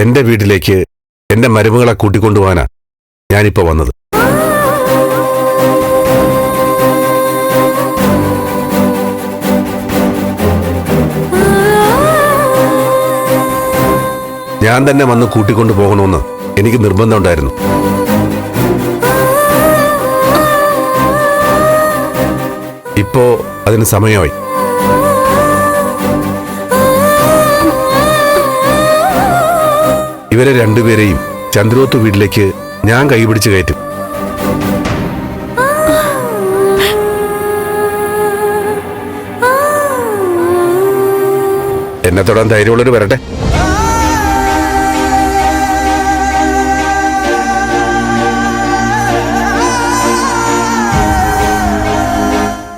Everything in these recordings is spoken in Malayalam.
എന്റെ വീട്ടിലേക്ക് എന്റെ മരുമകളെ കൂട്ടിക്കൊണ്ടുപോകാനാ ഞാനിപ്പോ വന്നത്. ഞാൻ തന്നെ വന്ന് കൂട്ടിക്കൊണ്ടു പോകണമെന്ന് എനിക്ക് നിർബന്ധമുണ്ടായിരുന്നു. ഇപ്പോ അതിന് സമയമായി. ഇവരെ രണ്ടുപേരെയും ചന്ദ്രോത്ത് വീട്ടിലേക്ക് ഞാൻ കൈപിടിച്ച് കയറ്റും. എന്നെ തൊടാൻ ധൈര്യമുള്ളവർ വരട്ടെ.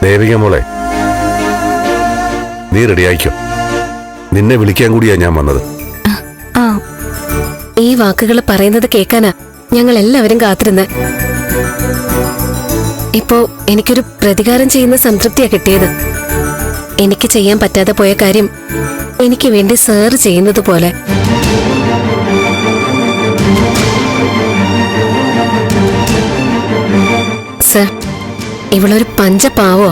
ദേവിക മോളെ, നീ റെഡിയായിക്കോ. നിന്നെ വിളിക്കാൻ കൂടിയാ ഞാൻ വന്നത്. ഈ വാക്കുകൾ പറയുന്നത് കേൾക്കാനാ ഞങ്ങൾ എല്ലാവരും കാത്തിരുന്ന്. ഇപ്പോ എനിക്കൊരു പ്രതികാരം ചെയ്യുന്ന സംതൃപ്തിയാ കിട്ടിയത്. എനിക്ക് ചെയ്യാൻ പറ്റാതെ പോയ കാര്യം എനിക്ക് വേണ്ടി സാർ ചെയ്യുന്നത് പോലെ. സർ, ഇവളൊരു പഞ്ചപാവോ.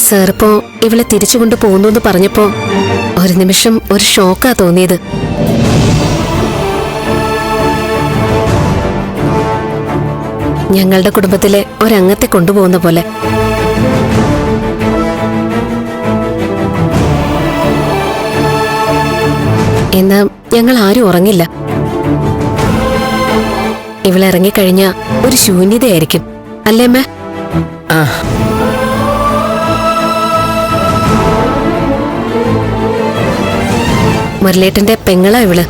സാറിപ്പോ ഇവളെ തിരിച്ചുകൊണ്ട് പോകുന്നു പറഞ്ഞപ്പോ ഒരു നിമിഷം ഒരു ഷോക്കാ തോന്നിയത്. ഞങ്ങളുടെ കുടുംബത്തിലെ ഒരംഗത്തെ കൊണ്ടുപോകുന്ന പോലെ. എന്നാ ഞങ്ങൾ ആരും ഉറങ്ങില്ല. ഇവളിറങ്ങിക്കഴിഞ്ഞ ഒരു ശൂന്യതയായിരിക്കും, അല്ലേ അമ്മ? മുരളേട്ടന്റെ പെങ്ങളാ ഇവള്.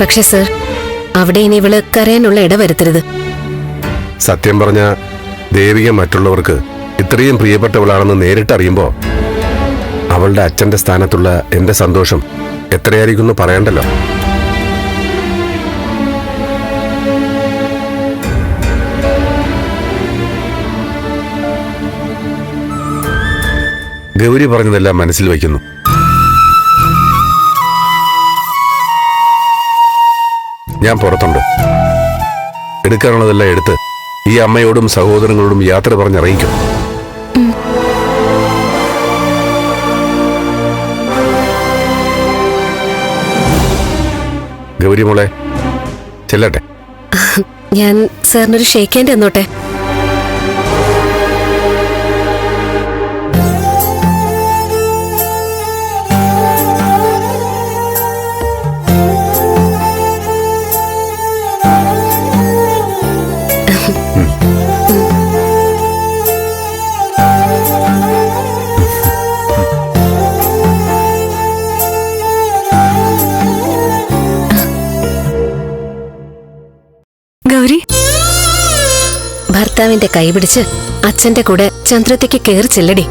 പക്ഷെ സർ, അവിടെ ഇനി ഇവള് കരയാനുള്ള ഇട വരുത്തരുത്. സത്യം പറഞ്ഞ ദേവിക മറ്റുള്ളവർക്ക് ഇത്രയും പ്രിയപ്പെട്ടവളാണെന്ന് നേരിട്ടറിയുമ്പോ അവളുടെ അച്ഛന്റെ സ്ഥാനത്തുള്ള എന്റെ സന്തോഷം എത്രയായിരിക്കും പറയണ്ടല്ലോ. ഗൗരി പറഞ്ഞതെല്ലാം മനസ്സിൽ വയ്ക്കുന്നു. ഞാൻ പുറത്തുണ്ട്. എടുക്കാനുള്ളതെല്ലാം എടുത്ത് ഈ അമ്മയോടും സഹോദരങ്ങളോടും യാത്ര പറഞ്ഞിറങ്ങിക്കും. ഗൗരി മോളെ, ചെല്ലട്ടെ. ഞാൻ സാറിനൊരു ഷേക്ക് ഹാൻഡ് തന്നോട്ടെ? ഗൗരി, ഭർത്താവിന്റെ കൈ പിടിച്ച് അച്ഛന്റെ കൂടെ ചന്ദ്രത്തേക്ക് കയറി ചെല്ലടി.